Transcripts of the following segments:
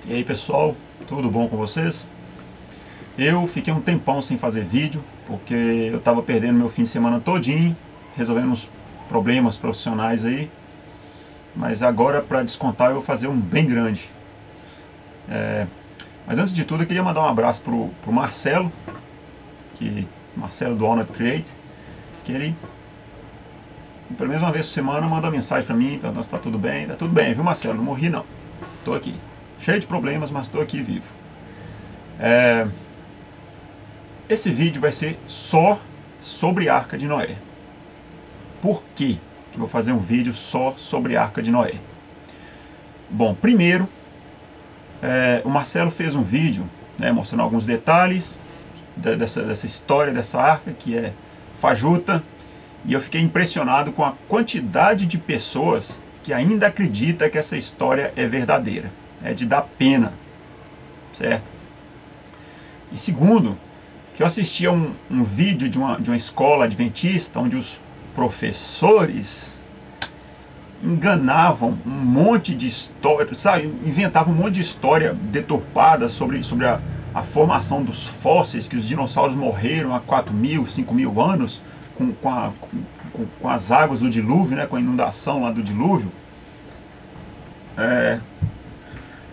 E aí pessoal, tudo bom com vocês? Eu fiquei um tempão sem fazer vídeo, porque eu estava perdendo meu fim de semana todinho, resolvendo uns problemas profissionais aí. Mas agora, para descontar, eu vou fazer um bem grande. Mas antes de tudo, eu queria mandar um abraço pro Marcelo, Marcelo do Honored Create, que ele, pelo menos uma vez por semana, manda uma mensagem para mim, perguntando se está tudo bem. Tá tudo bem, viu Marcelo? Não morri não. Estou aqui. Cheio de problemas, mas estou aqui vivo. Esse vídeo vai ser só sobre a Arca de Noé. Por que eu vou fazer um vídeo só sobre a Arca de Noé? Bom, primeiro, o Marcelo fez um vídeo, né, mostrando alguns detalhes dessa história dessa arca, que é fajuta, e eu fiquei impressionado com a quantidade de pessoas que ainda acredita que essa história é verdadeira. É de dar pena, certo? E segundo, que eu assisti a um vídeo de uma escola adventista, onde os professores enganavam um monte de história, sabe? Inventavam um monte de história deturpada sobre a formação dos fósseis, que os dinossauros morreram há 4.000, 5.000 anos, com as águas do dilúvio, né? Com a inundação lá do dilúvio.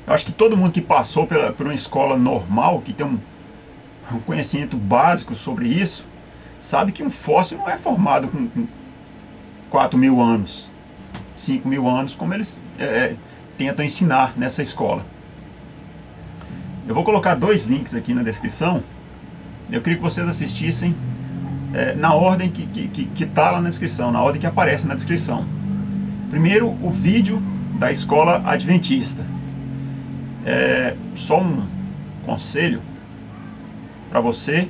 Eu acho que todo mundo que passou por uma escola normal, que tem um conhecimento básico sobre isso, sabe que um fóssil não é formado com 4.000 anos, 5.000 anos, como eles tentam ensinar nessa escola. Eu vou colocar dois links aqui na descrição. Eu queria que vocês assistissem na ordem que está lá na descrição, na ordem que aparece na descrição. Primeiro, o vídeo da escola adventista. Só um conselho para você,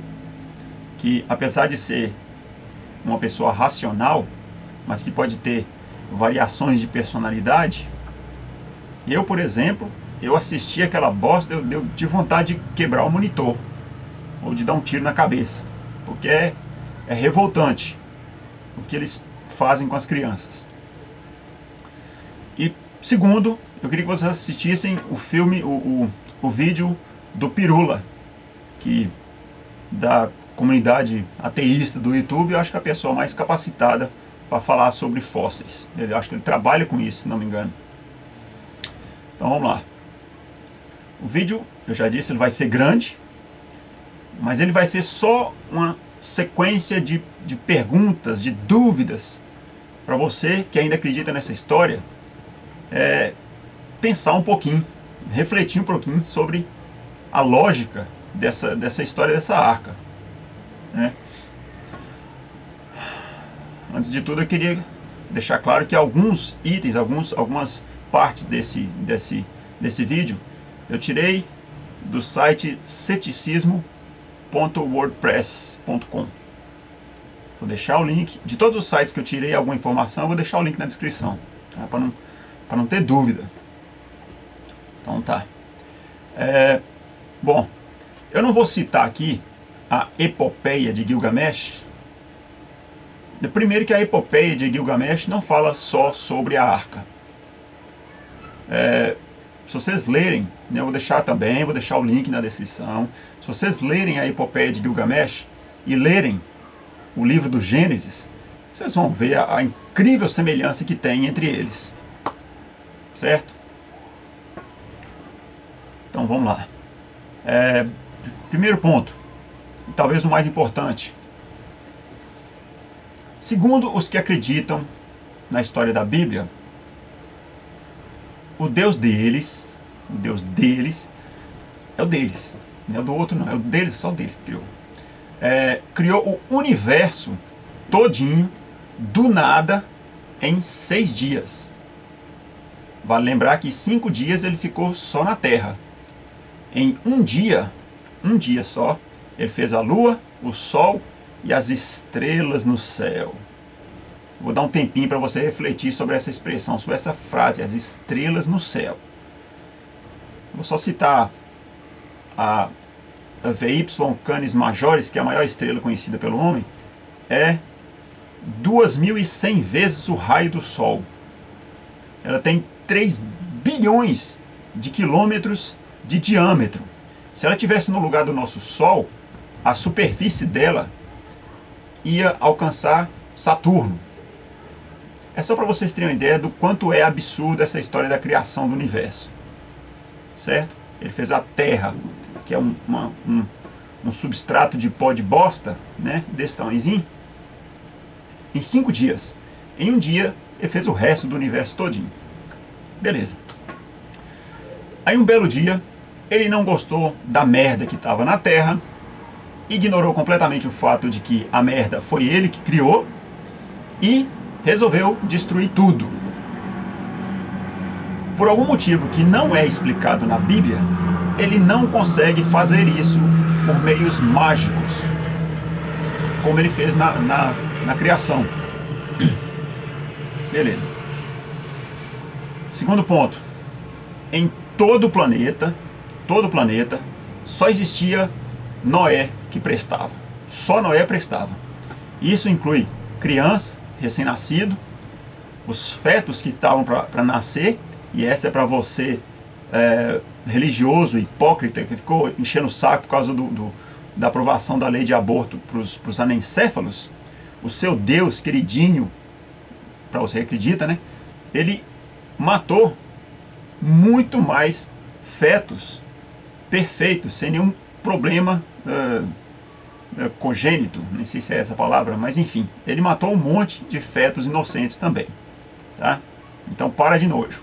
que apesar de ser uma pessoa racional, mas que pode ter variações de personalidade. Eu, por exemplo, eu assisti aquela bosta, deu de vontade de quebrar o monitor, ou de dar um tiro na cabeça, porque é revoltante o que eles fazem com as crianças. E segundo, eu queria que vocês assistissem o filme, o vídeo do Pirula, que da comunidade ateísta do YouTube, eu acho que é a pessoa mais capacitada para falar sobre fósseis. Eu acho que ele trabalha com isso, se não me engano. Então vamos lá. O vídeo, eu já disse, ele vai ser grande, mas ele vai ser só uma sequência de perguntas, de dúvidas, para você que ainda acredita nessa história, pensar um pouquinho, refletir um pouquinho sobre a lógica dessa história dessa arca, né? Antes de tudo, eu queria deixar claro que alguns itens, algumas partes desse vídeo eu tirei do site ceticismo.wordpress.com. Vou deixar o link de todos os sites que eu tirei alguma informação, eu vou deixar o link na descrição, tá? Para não ter dúvida. Então tá. Bom, eu não vou citar aqui a epopeia de Gilgamesh. Primeiro que a epopeia de Gilgamesh não fala só sobre a arca. Se vocês lerem, né, eu vou deixar o link na descrição. Se vocês lerem a epopeia de Gilgamesh e lerem o livro do Gênesis, vocês vão ver a incrível semelhança que tem entre eles. Certo? Então vamos lá. Primeiro ponto, talvez o mais importante. Segundo os que acreditam na história da Bíblia, o Deus deles é o deles, não é o do outro não, é o deles, só o deles que criou. Criou o universo todinho, do nada, em 6 dias. Vale lembrar que 5 dias ele ficou só na Terra. Em um dia só, ele fez a lua, o sol e as estrelas no céu. Vou dar um tempinho para você refletir sobre essa expressão, sobre essa frase, as estrelas no céu. Vou só citar a VY Canis Majoris, que é a maior estrela conhecida pelo homem, é 2.100 vezes o raio do Sol. Ela tem 3 bilhões de quilômetros de diâmetro. Se ela estivesse no lugar do nosso Sol, a superfície dela ia alcançar Saturno. É só para vocês terem uma ideia do quanto é absurda essa história da criação do universo. Certo? Ele fez a Terra, que é um substrato de pó de bosta, né, desse tamanhozinho, em 5 dias. Em um dia, ele fez o resto do universo todinho. Beleza. Aí um belo dia, ele não gostou da merda que estava na Terra, ignorou completamente o fato de que a merda foi ele que criou e resolveu destruir tudo. Por algum motivo que não é explicado na Bíblia, ele não consegue fazer isso por meios mágicos, como ele fez na criação. Beleza. Segundo ponto. Em todo o planeta, só existia Noé que prestava. Só Noé prestava. Isso inclui criança, recém-nascido, os fetos que estavam para nascer, e essa é para você, religioso, hipócrita, que ficou enchendo o saco por causa da aprovação da lei de aborto para os anencéfalos. O seu Deus queridinho, para você que acredita, né? Ele matou muito mais fetos perfeitos, sem nenhum problema congênito, nem sei se é essa a palavra, mas enfim, ele matou um monte de fetos inocentes também, tá? Então para de nojo.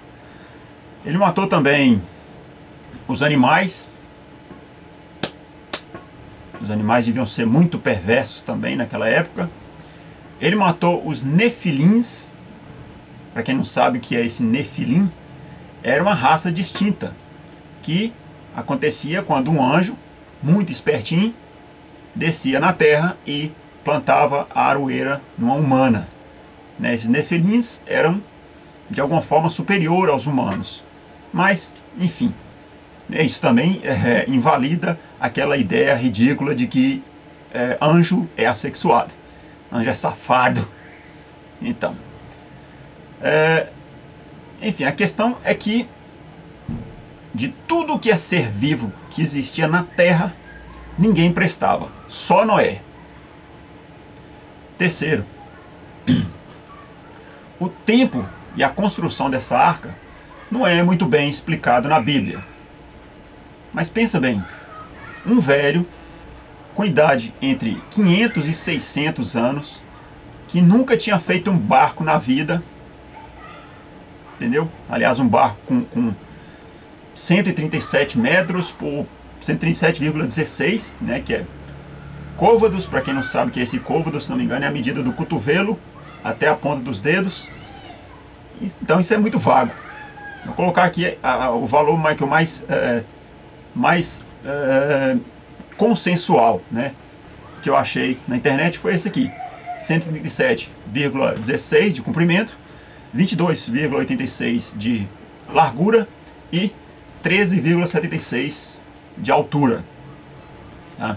Ele matou também os animais. Os animais deviam ser muito perversos também naquela época. Ele matou os nefilins. Para quem não sabe o que é esse nefilim, era uma raça distinta que acontecia quando um anjo, muito espertinho, descia na terra e plantava a aroeira numa humana. Né? Esses nefilins eram de alguma forma superior aos humanos. Mas, enfim, isso também invalida aquela ideia ridícula de que anjo é assexuado, anjo é safado. Então, enfim, a questão é que de tudo que é ser vivo que existia na Terra, ninguém prestava, só Noé. Terceiro, o tempo e a construção dessa arca não é muito bem explicado na Bíblia. Mas pensa bem, um velho com idade entre 500 e 600 anos, que nunca tinha feito um barco na vida, entendeu? Aliás, um barco com 137 metros por 137,16, né, que é côvados. Para quem não sabe o que é esse côvado, se não me engano, é a medida do cotovelo até a ponta dos dedos. Então isso é muito vago. Vou colocar aqui o valor mais consensual, né, que eu achei na internet foi esse aqui: 137,16 de comprimento, 22,86 de largura e 13,76 de altura. Tá?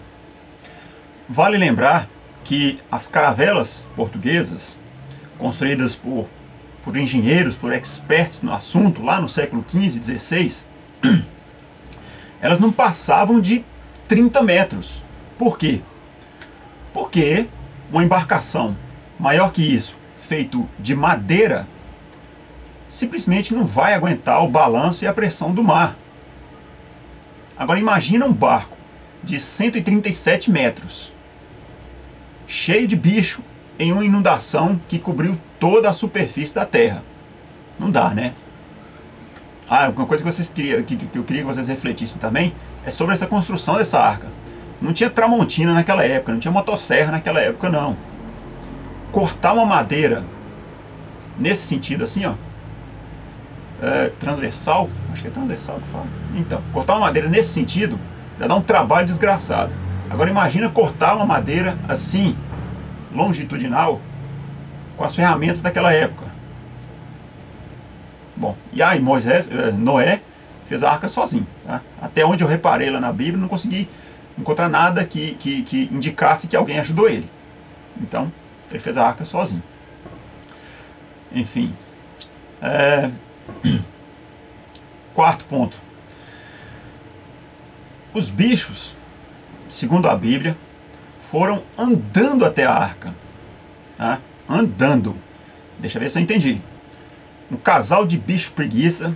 Vale lembrar que as caravelas portuguesas, construídas por engenheiros, por experts no assunto, lá no século XV, XVI, elas não passavam de 30 metros. Por quê? Porque uma embarcação maior que isso, feito de madeira, simplesmente não vai aguentar o balanço e a pressão do mar. Agora imagina um barco de 137 metros, cheio de bicho, em uma inundação que cobriu toda a superfície da Terra. Não dá, né? Uma coisa que eu queria que vocês refletissem também é sobre essa construção dessa arca. Não tinha tramontina naquela época, não tinha motosserra naquela época, não. Cortar uma madeira nesse sentido assim, ó, transversal, acho que é transversal que fala. Então, cortar uma madeira nesse sentido já dá um trabalho desgraçado. Agora imagina cortar uma madeira assim, longitudinal, com as ferramentas daquela época. Bom, e aí Noé fez a arca sozinho, tá? Até onde eu reparei lá na Bíblia, não consegui encontrar nada que indicasse que alguém ajudou ele. Então, ele fez a arca sozinho. Enfim. Quarto ponto. Os bichos, segundo a Bíblia, foram andando até a arca. Tá? Andando. Deixa eu ver se eu entendi. Um casal de bicho preguiça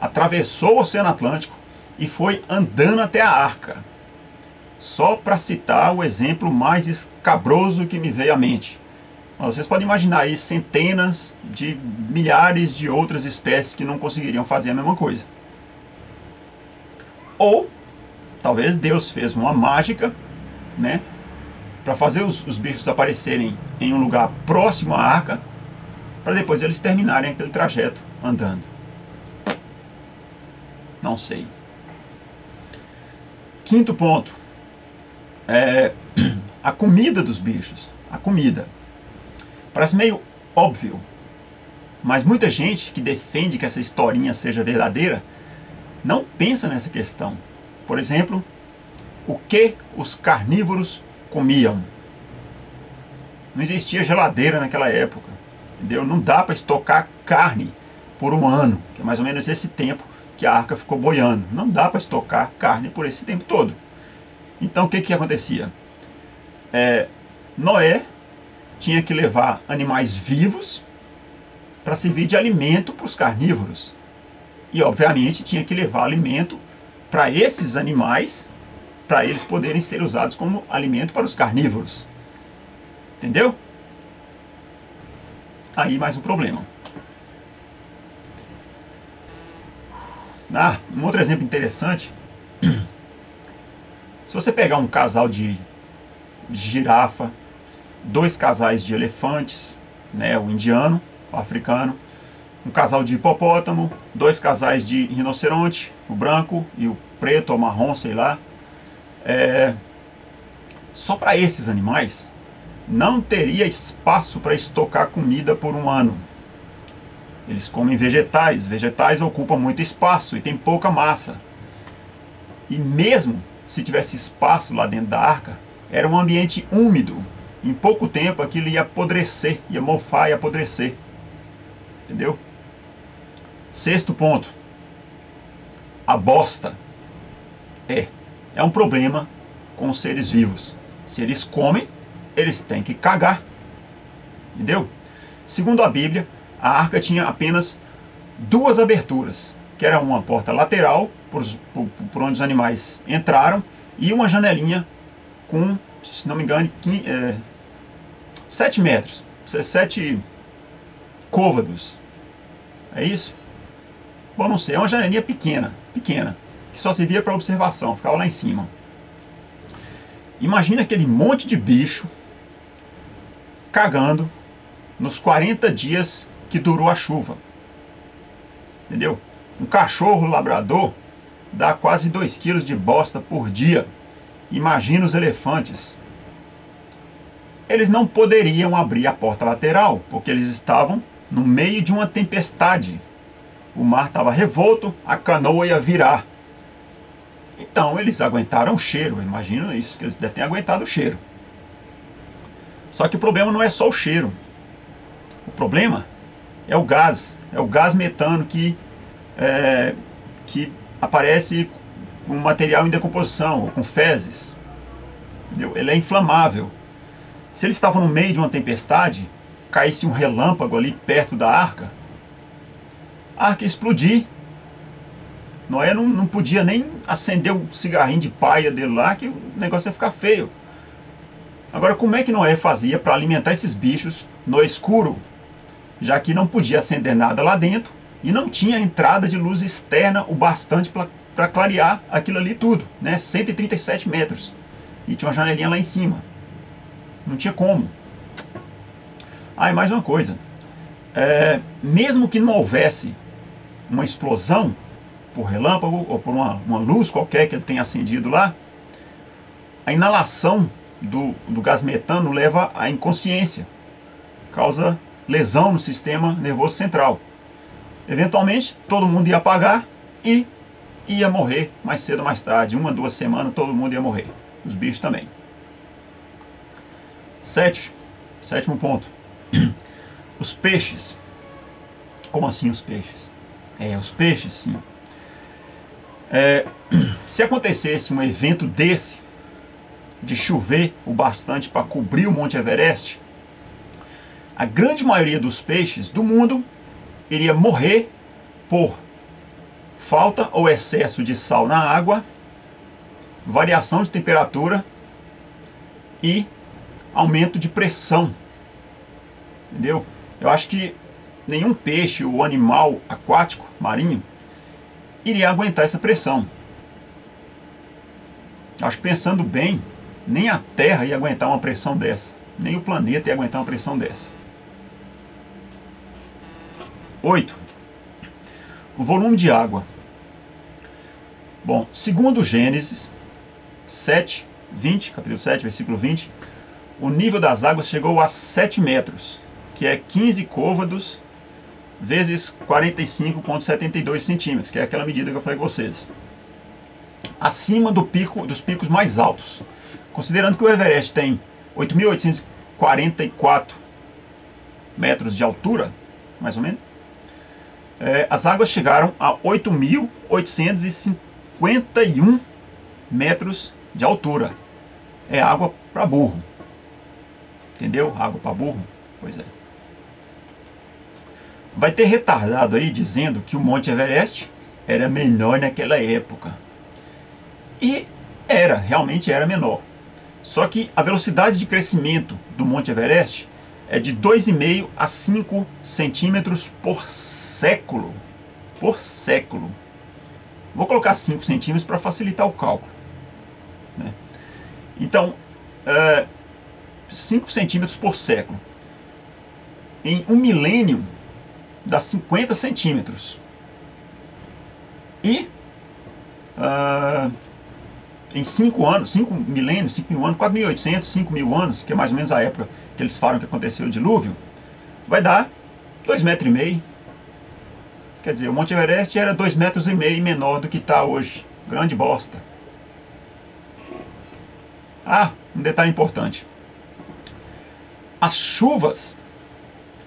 atravessou o Oceano Atlântico e foi andando até a arca. Só para citar o exemplo mais escabroso que me veio à mente. Vocês podem imaginar aí centenas de milhares de outras espécies que não conseguiriam fazer a mesma coisa. Ou talvez Deus fez uma mágica, né, para fazer os bichos aparecerem em um lugar próximo à arca, para depois eles terminarem aquele trajeto andando. Não sei. Quinto ponto. A comida dos bichos. A comida. Parece meio óbvio, mas muita gente que defende que essa historinha seja verdadeira não pensa nessa questão. Por exemplo, o que os carnívoros comiam? Não existia geladeira naquela época, entendeu? Não dá para estocar carne por um ano, que é mais ou menos esse tempo que a arca ficou boiando. Não dá para estocar carne por esse tempo todo. Então o que acontecia? Noé tinha que levar animais vivos para servir de alimento para os carnívoros. E obviamente tinha que levar alimento para esses animais, para eles poderem ser usados como alimento para os carnívoros. Entendeu? Aí mais um problema. Um outro exemplo interessante. Se você pegar um casal de girafa, 2 casais de elefantes, né, o indiano, o africano, um casal de hipopótamo, 2 casais de rinoceronte, o branco e o preto ou marrom, sei lá. Só para esses animais não teria espaço para estocar comida por um ano. Eles comem vegetais, vegetais ocupam muito espaço e tem pouca massa. E mesmo se tivesse espaço lá dentro da arca, era um ambiente úmido. Em pouco tempo aquilo ia apodrecer, ia mofar e apodrecer. Entendeu? Sexto ponto. A bosta é um problema com os seres vivos. Se eles comem, eles têm que cagar. Entendeu? Segundo a Bíblia, a arca tinha apenas 2 aberturas, que era uma porta lateral, por onde os animais entraram, e uma janelinha com, se não me engano, 7 metros, 7 côvados. É isso? Bom, não sei, é uma janelinha pequena, que só servia para observação, ficava lá em cima. Imagina aquele monte de bicho cagando nos 40 dias que durou a chuva. Entendeu? Um cachorro labrador dá quase 2 quilos de bosta por dia. Imagina os elefantes. Eles não poderiam abrir a porta lateral, porque eles estavam no meio de uma tempestade. O mar estava revolto, a canoa ia virar. Então eles aguentaram o cheiro, eu imagino isso, que eles devem ter aguentado o cheiro. Só que o problema não é só o cheiro. O problema é o gás metano que aparece com material em decomposição, ou com fezes. Entendeu? Ele é inflamável. Se eles estavam no meio de uma tempestade, caísse um relâmpago ali perto da arca, a arca ia explodir. Noé não podia nem acender um cigarrinho de paia dele lá, que o negócio ia ficar feio. Agora, como é que Noé fazia para alimentar esses bichos no escuro? Já que não podia acender nada lá dentro e não tinha entrada de luz externa o bastante para clarear aquilo ali tudo, né? 137 metros. E tinha uma janelinha lá em cima. Não tinha como. E mais uma coisa. Mesmo que não houvesse uma explosão por relâmpago ou por uma luz qualquer que ele tenha acendido lá, a inalação do gás metano leva à inconsciência. Causa lesão no sistema nervoso central. Eventualmente, todo mundo ia apagar e ia morrer mais cedo ou mais tarde. 1 a 2 semanas, todo mundo ia morrer. Os bichos também. Sétimo ponto. Os peixes. Como assim os peixes? Os peixes, sim. Se acontecesse um evento desse, de chover o bastante para cobrir o Monte Everest, a grande maioria dos peixes do mundo iria morrer por falta ou excesso de sal na água, variação de temperatura e aumento de pressão. Entendeu? Eu acho que nenhum peixe ou animal aquático, marinho, iria aguentar essa pressão. Eu acho que, pensando bem, nem a Terra ia aguentar uma pressão dessa. Nem o planeta ia aguentar uma pressão dessa. 8. O volume de água. Bom, segundo Gênesis 7, 20, capítulo 7, versículo 20, o nível das águas chegou a 7 metros, que é 15 côvados vezes 45,72 centímetros, que é aquela medida que eu falei com vocês. Acima dos picos mais altos. Considerando que o Everest tem 8.844 metros de altura, mais ou menos, as águas chegaram a 8.851 metros de altura. É água para burro. Entendeu? Água para burro? Pois é. Vai ter retardado aí dizendo que o Monte Everest era menor naquela época. E realmente era menor. Só que a velocidade de crescimento do Monte Everest é de 2,5 a 5 centímetros por século. Por século. Vou colocar 5 centímetros para facilitar o cálculo, né? Então, 5 centímetros por século. Em um milênio, dá 50 centímetros. E em 5 anos, 5 milênios, 5 mil anos, 4.800, 5 mil anos, que é mais ou menos a época que eles falam que aconteceu o dilúvio, vai dar 2,5 metros. Quer dizer, o Monte Everest era 2,5 metros menor do que está hoje. Grande bosta. Um detalhe importante. As chuvas,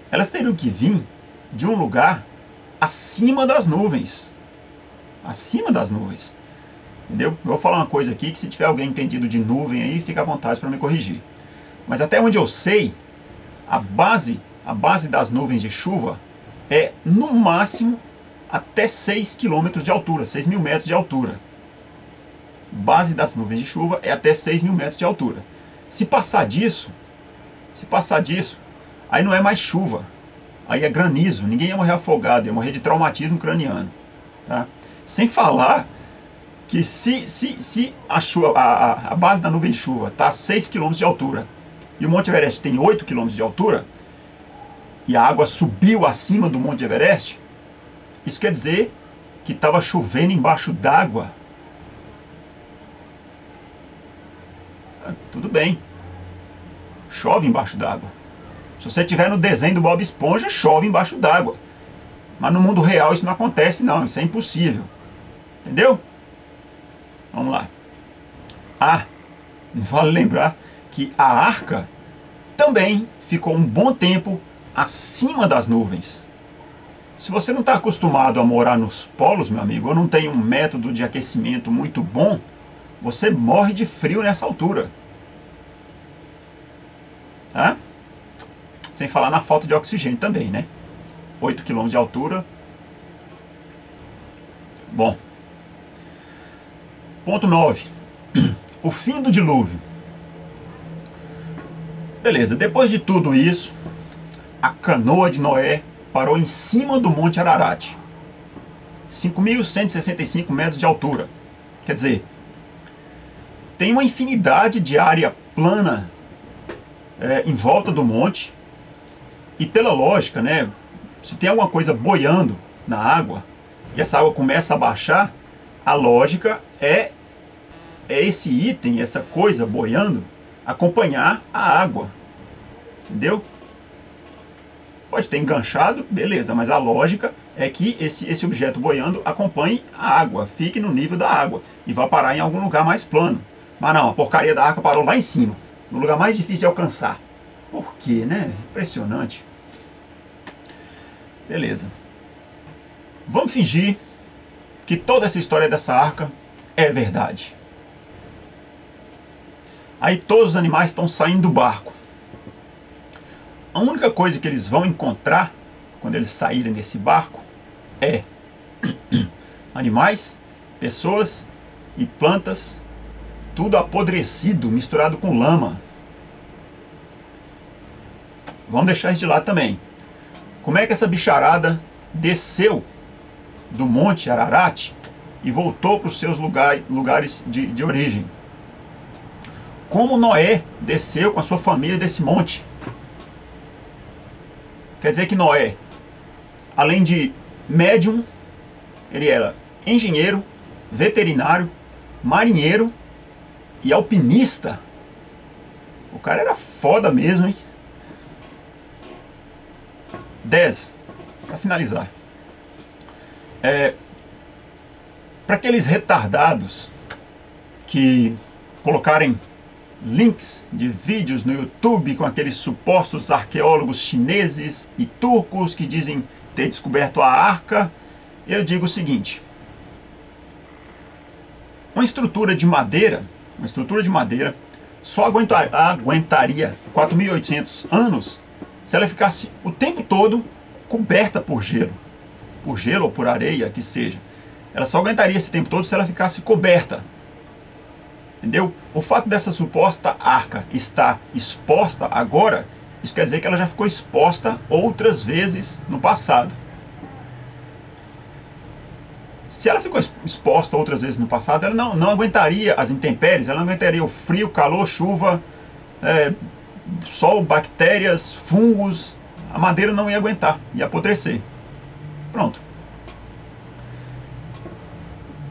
elas teriam que vir de um lugar acima das nuvens. Acima das nuvens. Entendeu? Eu vou falar uma coisa aqui que, se tiver alguém entendido de nuvem aí, fica à vontade para me corrigir. Mas até onde eu sei, a base das nuvens de chuva é, no máximo, até 6 km de altura, 6.000 metros de altura. Base das nuvens de chuva é até 6.000 metros de altura. Se passar disso, aí não é mais chuva. Aí é granizo. Ninguém ia morrer afogado, ia morrer de traumatismo craniano. Tá? Sem falar que se a base da nuvem de chuva está a 6 km de altura e o Monte Everest tem 8 km de altura, e a água subiu acima do Monte Everest, isso quer dizer que estava chovendo embaixo d'água. Tudo bem. Chove embaixo d'água. Se você estiver no desenho do Bob Esponja, chove embaixo d'água. Mas no mundo real isso não acontece não, isso é impossível. Entendeu? Vamos lá. Vale lembrar que a Arca também ficou um bom tempo acima das nuvens. Se você não está acostumado a morar nos polos, meu amigo, ou não tem um método de aquecimento muito bom, você morre de frio nessa altura. Tá? Sem falar na falta de oxigênio também, né? 8 km de altura. Bom. Ponto 9. O fim do dilúvio. Beleza, depois de tudo isso, a canoa de Noé parou em cima do Monte Ararat. 5.165 metros de altura. Quer dizer, tem uma infinidade de área plana em volta do monte. E pela lógica, né, se tem alguma coisa boiando na água e essa água começa a baixar, a lógica é esse item, essa coisa boiando, acompanhar a água. Entendeu? Pode ter enganchado, beleza, mas a lógica é que esse objeto boiando acompanhe a água, fique no nível da água e vá parar em algum lugar mais plano. Mas não, a porcaria da arca parou lá em cima, no lugar mais difícil de alcançar. Por quê, né? Impressionante. Beleza. Vamos fingir que toda essa história dessa arca é verdade. Aí todos os animais estão saindo do barco. A única coisa que eles vão encontrar quando eles saírem desse barco é animais, pessoas e plantas, tudo apodrecido, misturado com lama. Vamos deixar isso de lado também. Como é que essa bicharada desceu do Monte Ararat e voltou para os seus lugares de origem? Como Noé desceu com a sua família desse monte? Quer dizer que Noé, além de médium, ele era engenheiro, veterinário, marinheiro e alpinista. O cara era foda mesmo, hein? 10. Para finalizar. Para aqueles retardados que colocarem links de vídeos no YouTube com aqueles supostos arqueólogos chineses e turcos que dizem ter descoberto a arca, eu digo o seguinte: uma estrutura de madeira só aguentaria 4.800 anos se ela ficasse o tempo todo coberta por gelo ou por areia, que seja. Ela só aguentaria esse tempo todo se ela ficasse coberta. Entendeu? O fato dessa suposta arca estar exposta agora, isso quer dizer que ela já ficou exposta outras vezes no passado. Se ela ficou exposta outras vezes no passado, ela não aguentaria as intempéries, ela não aguentaria o frio, calor, chuva, sol, bactérias, fungos. A madeira não ia aguentar, ia apodrecer. Pronto.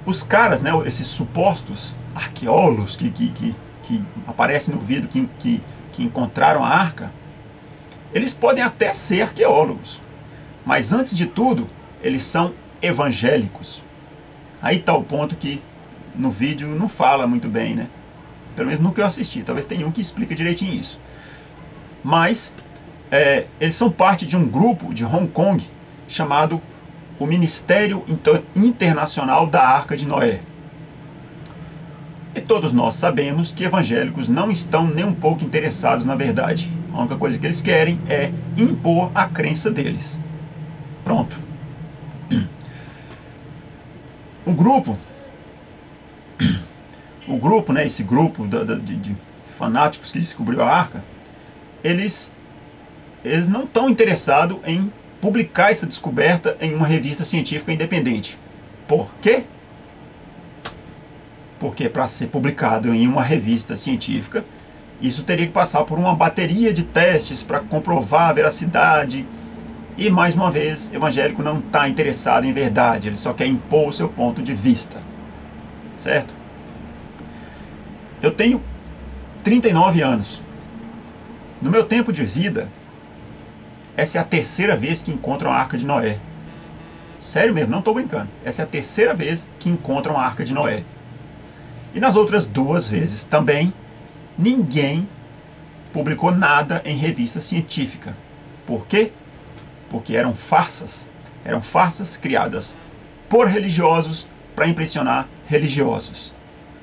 Os caras, né, esses supostos arqueólogos que aparecem no vídeo que encontraram a arca, eles podem até ser arqueólogos, mas antes de tudo, eles são evangélicos. Aí está o ponto que no vídeo não fala muito bem, né? Pelo menos no que eu assisti, talvez tenha um que explica direitinho isso. Mas eles são parte de um grupo de Hong Kong chamado o Ministério Internacional da Arca de Noé. E todos nós sabemos que evangélicos não estão nem um pouco interessados na verdade. A única coisa que eles querem é impor a crença deles. Pronto. O grupo, né, esse grupo de fanáticos que descobriu a arca, eles não estão interessados em publicar essa descoberta em uma revista científica independente. Por quê? Porque para ser publicado em uma revista científica, isso teria que passar por uma bateria de testes para comprovar a veracidade. E mais uma vez, evangélico não está interessado em verdade, ele só quer impor o seu ponto de vista. Certo? Eu tenho 39 anos. No meu tempo de vida, essa é a terceira vez que encontram a Arca de Noé. Sério mesmo, não estou brincando. Essa é a terceira vez que encontram a Arca de Noé. E nas outras duas vezes também, ninguém publicou nada em revista científica. Por quê? Porque eram farsas. Eram farsas criadas por religiosos para impressionar religiosos.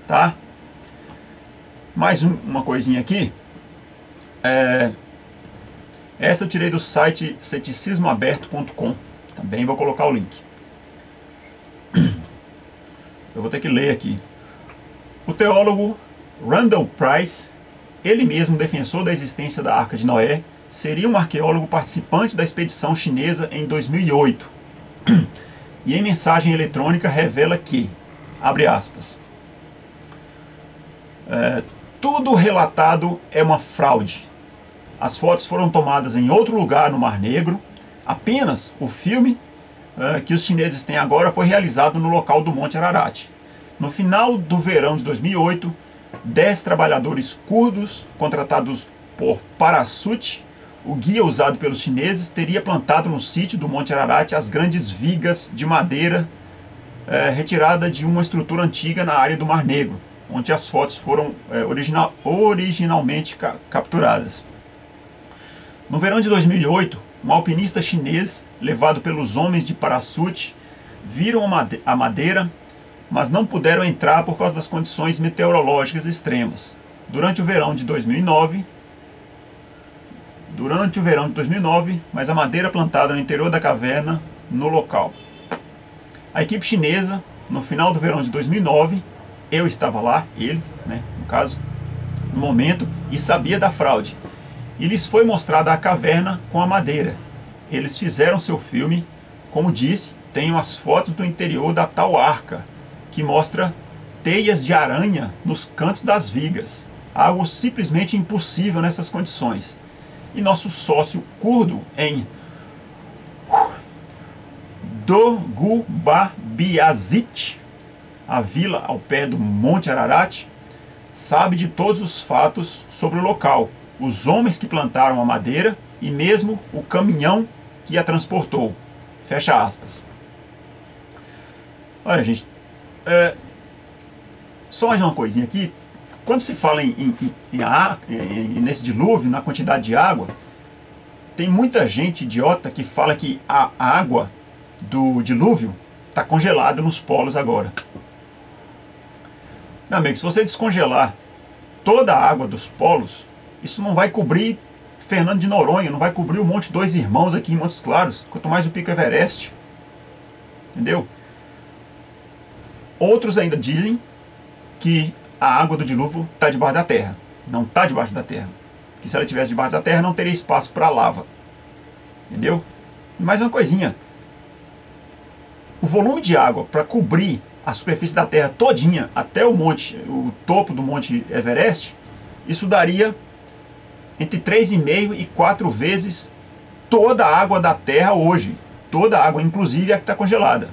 Tá? Mais uma coisinha aqui. Essa eu tirei do site ceticismoaberto.com. Também vou colocar o link. Eu vou ter que ler aqui. O teólogo Randall Price, ele mesmo defensor da existência da Arca de Noé, seria um arqueólogo participante da expedição chinesa em 2008. E em mensagem eletrônica revela que, abre aspas, tudo relatado é uma fraude. As fotos foram tomadas em outro lugar no Mar Negro. Apenas o filme que os chineses têm agora foi realizado no local do Monte Ararat. No final do verão de 2008, 10 trabalhadores curdos, contratados por Parachute, o guia usado pelos chineses, teria plantado no sítio do Monte Ararat as grandes vigas de madeira retirada de uma estrutura antiga na área do Mar Negro, onde as fotos foram originalmente capturadas. No verão de 2008, um alpinista chinês, levado pelos homens de Parachute, viram a madeira, mas não puderam entrar por causa das condições meteorológicas extremas. Durante o verão de 2009, mas a madeira plantada no interior da caverna no local. A equipe chinesa, no final do verão de 2009, eu estava lá, ele, né, no caso, no momento, e sabia da fraude. E lhes foi mostrada a caverna com a madeira. Eles fizeram seu filme, como disse, tenho as fotos do interior da tal arca, que mostra teias de aranha nos cantos das vigas. Algo simplesmente impossível nessas condições. E nosso sócio curdo em Dogubabiazit, a vila ao pé do Monte Ararat, sabe de todos os fatos sobre o local, os homens que plantaram a madeira e mesmo o caminhão que a transportou. Fecha aspas. Olha, gente, só mais uma coisinha aqui. Quando se fala nesse dilúvio, na quantidade de água, tem muita gente idiota que fala que a água do dilúvio está congelada nos polos agora. Meu amigo, se você descongelar toda a água dos polos, isso não vai cobrir Fernando de Noronha, não vai cobrir o Monte Dois Irmãos aqui em Montes Claros, quanto mais o Pico Everest. Entendeu? Outros ainda dizem que a água do dilúvio está debaixo da terra. Não está debaixo da terra. Que se ela estivesse debaixo da terra, não teria espaço para lava. Entendeu? E mais uma coisinha. O volume de água para cobrir a superfície da terra todinha até o topo do Monte Everest, isso daria entre 3,5 e 4 vezes toda a água da terra hoje. Toda a água, inclusive a que está congelada.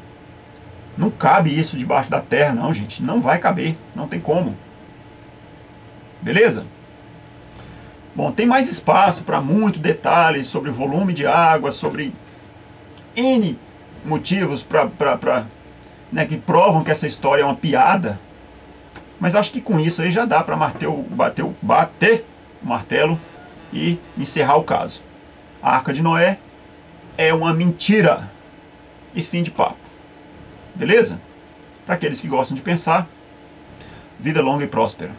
Não cabe isso debaixo da terra, não, gente. Não vai caber. Não tem como. Beleza? Bom, tem mais espaço para muitos detalhes sobre volume de água, sobre N motivos que provam que essa história é uma piada. Mas acho que com isso aí já dá para bater o martelo e encerrar o caso. A Arca de Noé é uma mentira. E fim de papo. Beleza? Para aqueles que gostam de pensar, vida longa e próspera.